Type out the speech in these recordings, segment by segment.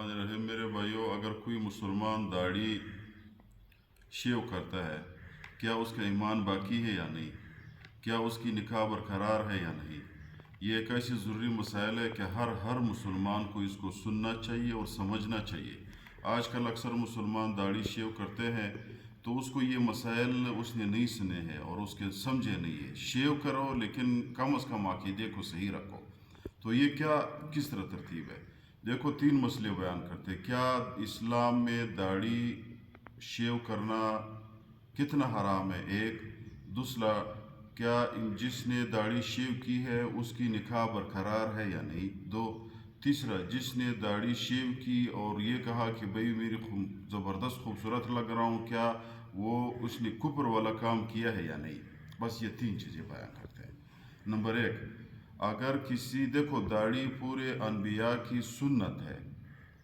बिस्मिल्लाहिर्रहमानिर्रहीम। मेरे भाइयों, अगर कोई मुसलमान दाढ़ी शेव करता है, क्या उसका ईमान बाकी है या नहीं? क्या उसकी निकाह बरकरार है या नहीं? ये एक ऐसी ज़रूरी मसाइल है कि हर मुसलमान को इसको सुनना चाहिए और समझना चाहिए। आजकल अक्सर मुसलमान दाढ़ी शेव करते हैं तो उसको ये मसाइल उसने नहीं सुने हैं और उसके समझे नहीं है। शेव करो लेकिन कम अज़ कम अक़ीदे को सही रखो। तो ये क्या किस तरह तरतीब है? देखो, 3 मसले बयान करते हैं। क्या इस्लाम में दाढ़ी शेव करना कितना हराम है? एक। दूसरा, क्या जिसने दाढ़ी शेव की है उसकी निकाह बरकरार है या नहीं? दो। तीसरा, जिसने दाढ़ी शेव की और ये कहा कि भाई मेरी ज़बरदस्त खूबसूरत लग रहा हूँ, क्या वो उसने कुफ्र वाला काम किया है या नहीं? बस ये 3 चीज़ें बयान करते हैं। नंबर 1, अगर किसी, देखो, दाढ़ी पूरे अनबिया की सुन्नत है,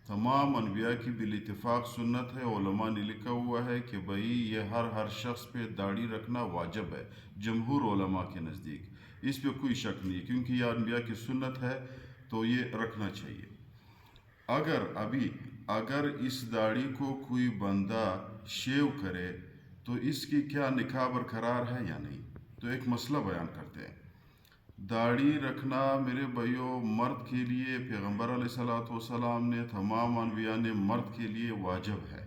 तमाम अनबिया की बिल इत्तिफाक सुन्नत है। उलमा ने लिखा हुआ है कि भाई ये हर शख्स पे दाढ़ी रखना वाजिब है, जमहूर उलमा के नज़दीक। इस पे कोई शक नहीं, क्योंकि यह अनबिया की सुन्नत है तो ये रखना चाहिए। अगर इस दाढ़ी को कोई बंदा शेव करे तो इसकी क्या निकाह बरकरार है या नहीं? तो एक मसला बयान करते हैं। दाढ़ी रखना मेरे भाइयों मर्द के लिए पैगंबर अलैहिस्सलाम ने, तमाम अनबिया ने मर्द के लिए वाजिब है।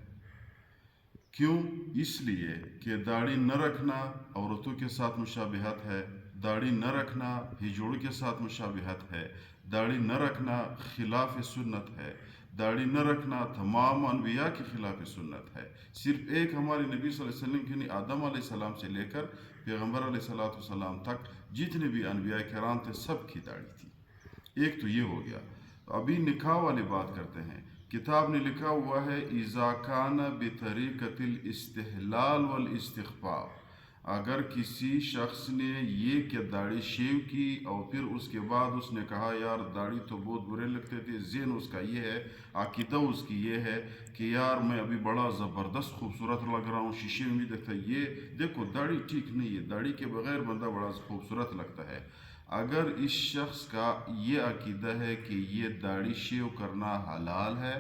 क्यों? इसलिए कि दाढ़ी न रखना औरतों के साथ मुशाबिहत है, दाढ़ी न रखना हिजड़ों के साथ मुशाबिहत है, दाढ़ी न रखना खिलाफ सुन्नत है, दाढ़ी न रखना तमाम अनबिया के खिलाफ सुन्नत है। सिर्फ एक हमारे नबी सल्लल्लाहु अलैहि वसल्लम की, आदम अलैहिस्सलाम से लेकर पैगंबर अलैहिस्सलाम तक जितने भी अनबिया किराम थे सब की दाढ़ी थी। एक तो ये हो गया। अभी निकाह वाली बात करते हैं। किताब ने लिखा हुआ है, इज़ा कान बितरीक़तिल इस्तिहलाल वल इस्तिग़फ़ार। अगर किसी शख्स ने ये कि दाढ़ी शेव की और फिर उसके बाद उसने कहा यार दाढ़ी तो बहुत बुरे लगते थे, ज़हन उसका ये है, अक़ीदा उसकी ये है कि यार मैं अभी बड़ा ज़बरदस्त खूबसूरत लग रहा हूँ, शीशे में भी देखता है, ये देखो दाढ़ी ठीक नहीं है, दाढ़ी के बगैर बंदा बड़ा खूबसूरत लगता है। अगर इस शख्स का ये अक़ीदा है कि ये दाढ़ी शेव करना हलाल है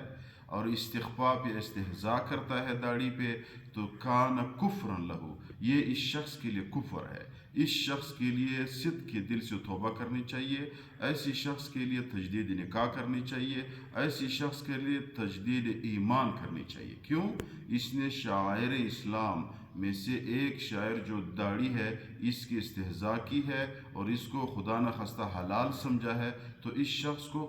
और इस्तिग़फ़ा पे इस्तिहज़ा करता है दाढ़ी पे, तो कान कुफ्रन लहू, ये इस शख्स के लिए कुफ्र है। इस शख्स के लिए सिद्क़ के दिल से तौबा करनी चाहिए। ऐसी शख्स के लिए तजदीद निकाह करनी चाहिए। ऐसी शख्स के लिए तजदीद ईमान करनी चाहिए। क्यों? इसने शायर इस्लाम में से एक शायर जो दाढ़ी है इसकी इस्तिहज़ा की है और इसको खुदा न खास्ता हलाल समझा है। तो इस शख्स को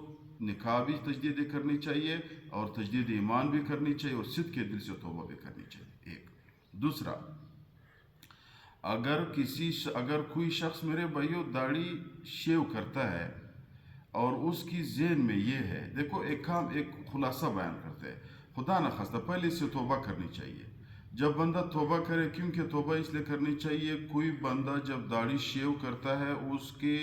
निकाह भी तजदीद करनी चाहिए और तजदीद ईमान भी करनी चाहिए और सिद्क़ के दिल से तौबा भी करनी चाहिए। एक। दूसरा, अगर कोई शख्स मेरे भाइयों दाढ़ी शेव करता है और उसकी ज़हन में ये है, देखो एक खुलासा बयान करते हैं। खुदा न खास्ता पहले इससे तौबा करनी चाहिए। जब बंदा तौबा करे, क्योंकि तौबा इसलिए करनी चाहिए, कोई बंदा जब दाढ़ी शेव करता है उसके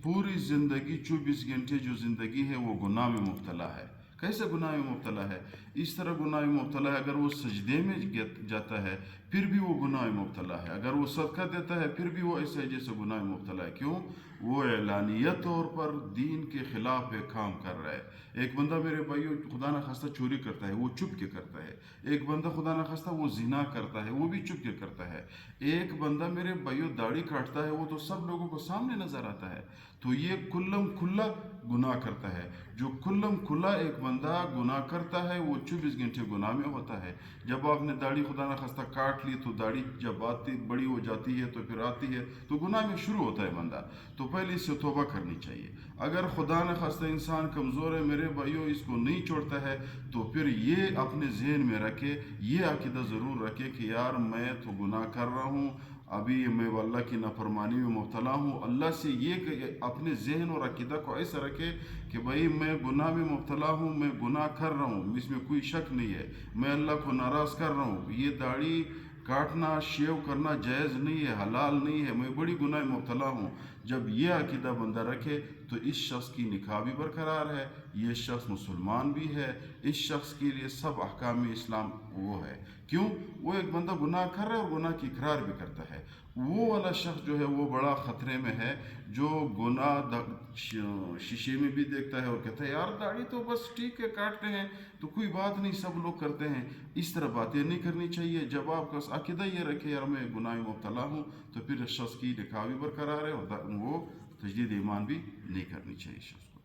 पूरी ज़िंदगी 24 घंटे जो ज़िंदगी है वो गुनाह में मुब्तला है। कैसे गुनाह में मुब्तला है? इस तरह गुनाह में मुब्तला है, अगर वो सजदे में जाता है फिर भी वो गुनाह में मुब्तला है, अगर वो सदका देता है फिर भी वो ऐसे जैसे गुनाह में मुब्तला है। क्यों? वो एलानिया तौर पर दीन के खिलाफ एक काम कर रहा है। एक बंदा मेरे भाइयों खुदा न खास्ता चोरी करता है, वो चुप के करता है। एक बंदा खुदा न खास्ता वो जिना करता है, वो भी चुप के करता है। एक बंदा मेरे भाइयों दाढ़ी काटता है, वो तो सब लोगों को सामने नजर आता है। तो ये कुल्लम खुल्ला गुनाह करता है। जो कुल्लम खुल्ला एक बंदा गुनाह करता है वो 24 घंटे गुनाह में होता है। जब आपने दाढ़ी खुदा न खास्ता काट ली तो दाढ़ी जब आती बड़ी हो जाती है तो फिर आती है तो गुनाह में शुरू होता है बंदा। तो पहले इससे तौबा करनी चाहिए। अगर खुदा न खास्ता इंसान कमज़ोर है मेरे भाइयों, इसको नहीं छोड़ता है, तो फिर ये अपने जहन में रखे, ये अक़ीदा ज़रूर रखे कि यार मैं तो गुनाह कर रहा हूँ, अभी मैं अल्लाह की नाफरमानी में मुब्तला हूँ। अल्लाह से ये अपने जहन और अक़ीदा को ऐसा रखे कि भाई मैं गुनाह में मुब्तला हूँ, मैं गुनाह कर रहा हूँ, इसमें कोई शक नहीं है, मैं अल्लाह को नाराज़ कर रहा हूँ, ये दाढ़ी काटना शेव करना जायज़ नहीं है, हलाल नहीं है, मैं बड़ी गुनाह में मुब्तला हूँ। جب یہ عقیدہ بندہ رکھے تو اس شخص کی نکاح بھی برقرار ہے، یہ شخص مسلمان بھی ہے، اس شخص کے لیے سب احکام اسلام وہ ہے۔ کیوں؟ وہ ایک بندہ گناہ کر رہا ہے اور گناہ کی اقرار بھی کرتا ہے، وہ والا شخص جو ہے وہ بڑا خطرے میں ہے، جو گناہ شیشے میں بھی دیکھتا ہے اور کہتا ہے یار داڑھی تو بس ٹھیک ہے کاٹتے ہیں تو کوئی بات نہیں، سب لوگ کرتے ہیں۔ اس طرح باتیں نہیں کرنی چاہیے۔ جب آپ کا عقیدہ یہ رکھے یار میں گناہ میں مبتلا ہوں، تو پھر اس شخص کی نکاح بھی برقرار ہے اور وہ تجدید ایمان بھی نہیں کرنی چاہیے شخص کو۔